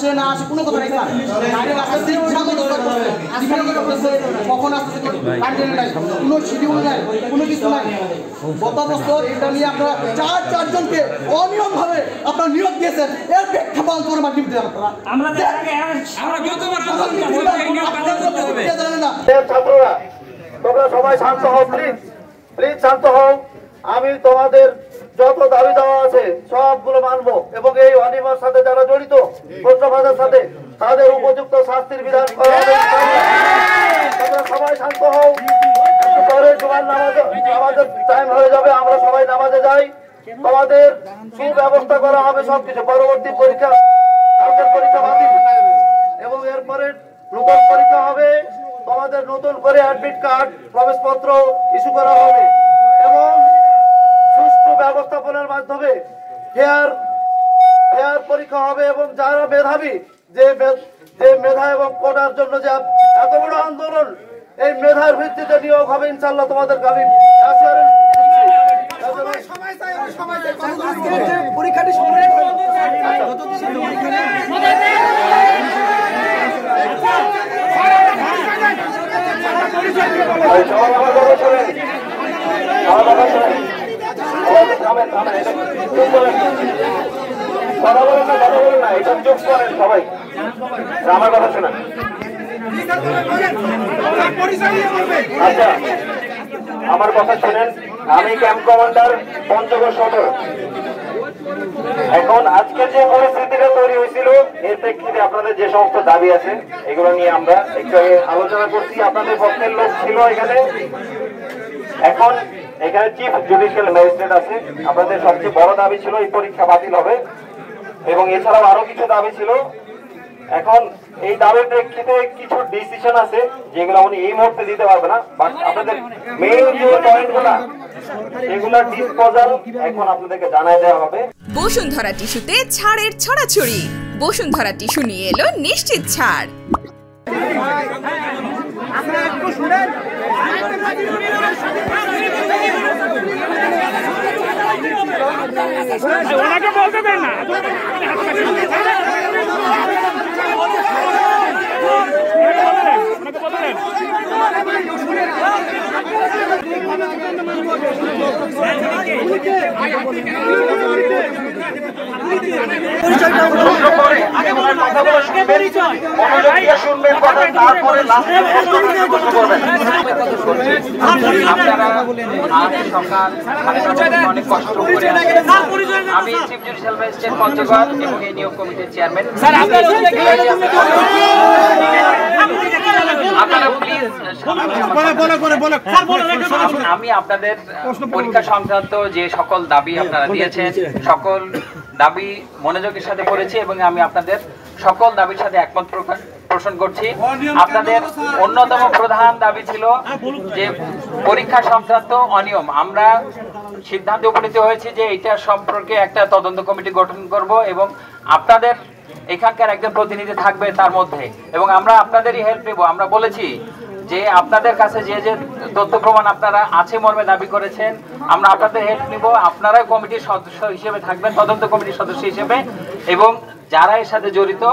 আসে না আসে কোনো কথা নেই স্যার। কখন আসছে কোনো শিডিউল নাই, কোনো কিছু নাই। গত বছর এটা নিয়ে আপনারা চারজনকে অনিয়মভাবে আপনারা নিয়োগ দিয়েছেন, এর প্রেক্ষাপট করে মাটি দিতে ছাত্ররা তোমরা সবাই শান্ত হও, প্লিজ প্লিজ শান্ত হও। আমি তোমাদের যত দাবি দেওয়া আছে সবগুলো মানবো এবং এই অনিয়মের সাথে যারা জড়িত প্রশ্নবাদের সাথে তাদের উপযুক্ত শাস্তির বিধান করা হবে। তোমরা সবাই শান্ত হও, একটু পরে জুমার নামাজের টাইম হয়ে যাবে, আমরা সবাই নামাজে যাই। তোমাদের সুব্যবস্থা করা হবে সবকিছু। পরবর্তী পরীক্ষা, কালকের পরীক্ষা বাতিল এবং এরপরে নতুন পরীক্ষা হবে। তোমাদের নতুন করে অ্যাডমিট কার্ড, প্রবেশপত্র ইস্যু করা হবে এবং সুষ্ঠু ব্যবস্থাপনার মাধ্যমে ফেয়ার পরীক্ষা হবে এবং যারা মেধাবী, যে মেধা এবং কোটার জন্য যে এত বড় আন্দোলন, এই মেধার ভিত্তিতে নিয়োগ হবে ইনশাল্লাহ। তোমাদেরকে আমি পরীক্ষাটি কথা বলেন না, এটা চুপ করেন সবাই, আমার কথা শোনেন। আচ্ছা, আমার কথা শোনেন। আমি ক্যাম্প কমান্ডার পঞ্চগড় সদর। এখন আজকে যে পরিস্থিতিটা তৈরি হয়েছিল এর প্রেক্ষিতে আপনাদের যে সমস্ত দাবি আছে এগুলো নিয়ে আমরা একটু আলোচনা করছি। আপনাদের পক্ষের লোক ছিল এখানে, এখন এখানে চিফ জুডিশিয়াল ম্যাজিস্ট্রেট আছে। আপনাদের সবচেয়ে বড় দাবি ছিল এই পরীক্ষা বাতিল হবে এবং এছাড়াও আরো কিছু দাবি ছিল। এখন এই দাবির প্রেক্ষিতে কিছু ডিসিশন আছে যেগুলো উনি এই মুহূর্তে দিতে পারবে না, বাট আপনাদের মেইন যে পয়েন্টগুলো এগুলো ডিসপোজাল এখন আপনাদেরকে জানাই দেওয়া হবে। বসুন্ধরা টিস্যুতে ছাড়ের ছড়াছড়ি। বসুন্ধরা টিস্যু নিয়ে এলো নিশ্চিত ছাড়। ওনাকে বলতে দেন না। অনেক কষ্ট করে আমি চিফ জুডিশিয়াল ম্যাজিস্ট্রেট পঞ্চগড় এবং এই নিয়োগ কমিটির চেয়ারম্যান। আপনারা প্লিজ আমি আপনাদের পরীক্ষা সংক্রান্ত যে সকল দাবি আপনারা দিয়েছেন সকল দাবি মনোযোগের সাথে করেছি এবং আমি আপনাদের সকল দাবির সাথে একমত পোষণ করছি। আপনাদের অন্যতম প্রধান দাবি ছিল যে পরীক্ষা সংক্রান্ত অনিয়ম। আমরা সিদ্ধান্তে উপনীত হয়েছি যে এটা সম্পর্কে একটা তদন্ত কমিটি গঠন করব এবং আপনাদের এখানকার একজন প্রতিনিধি থাকবে তার মধ্যে এবং আমরা আপনাদেরই হেল্প নেব। আমরা বলেছি যে আপনাদের কাছে যে যে তথ্য প্রমাণ আপনারা আছে মর্মে দাবি করেছেন আমরা আপনাদের হেল্প নিব। আপনারা কমিটির সদস্য হিসেবে থাকবেন, তদন্ত কমিটির সদস্য হিসেবে, এবং যারা এর সাথে জড়িত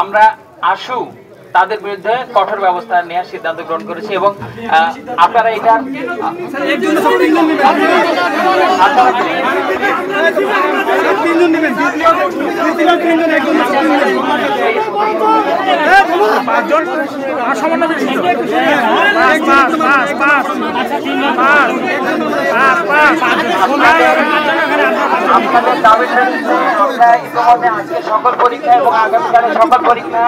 আমরা আশু তাদের বিরুদ্ধে কঠোর ব্যবস্থা নেওয়ার সিদ্ধান্ত গ্রহণ করেছি এবং আপনারা এটা আপনাদের দাবির আমরা ইতিমধ্যে আজকে সকল পরীক্ষা এবং আগামীকালের সকল পরীক্ষা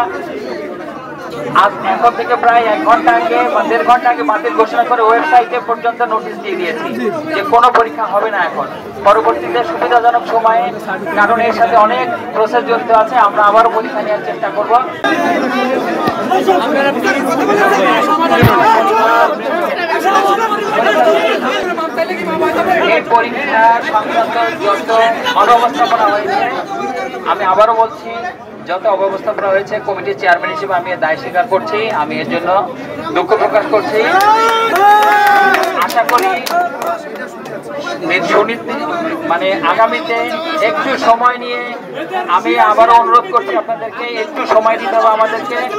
এখন থেকে প্রায় 1 ঘন্টা আগে বা 1.5 ঘন্টা আগে বাতিল ঘোষণা করে ওয়েবসাইটে পর্যন্ত নোটিশ দিয়ে দিয়েছি যে কোনো পরীক্ষা হবে না এখন পরবর্তীতে সুবিধাজনক সময়ে, কারণ এর সাথে অনেক প্রসেস জড়িত আছে। আমরা আবারও পরীক্ষা নেওয়ার চেষ্টা করব। এই পরীক্ষা সংক্রান্ত যত অব্যবস্থাপনা হয়েছে আমি আবারও বলছি যত অব্যবস্থাপনা হয়েছে কমিটির চেয়ারম্যান হিসেবে আমি দায় স্বীকার করছি, আমি এর জন্য দুঃখ প্রকাশ করছি। আশা করি মানে আগামীতে একটু সময় নিয়ে আমি আবারও অনুরোধ করছি আপনাদেরকে একটু সময় দিতে হবে আমাদেরকে।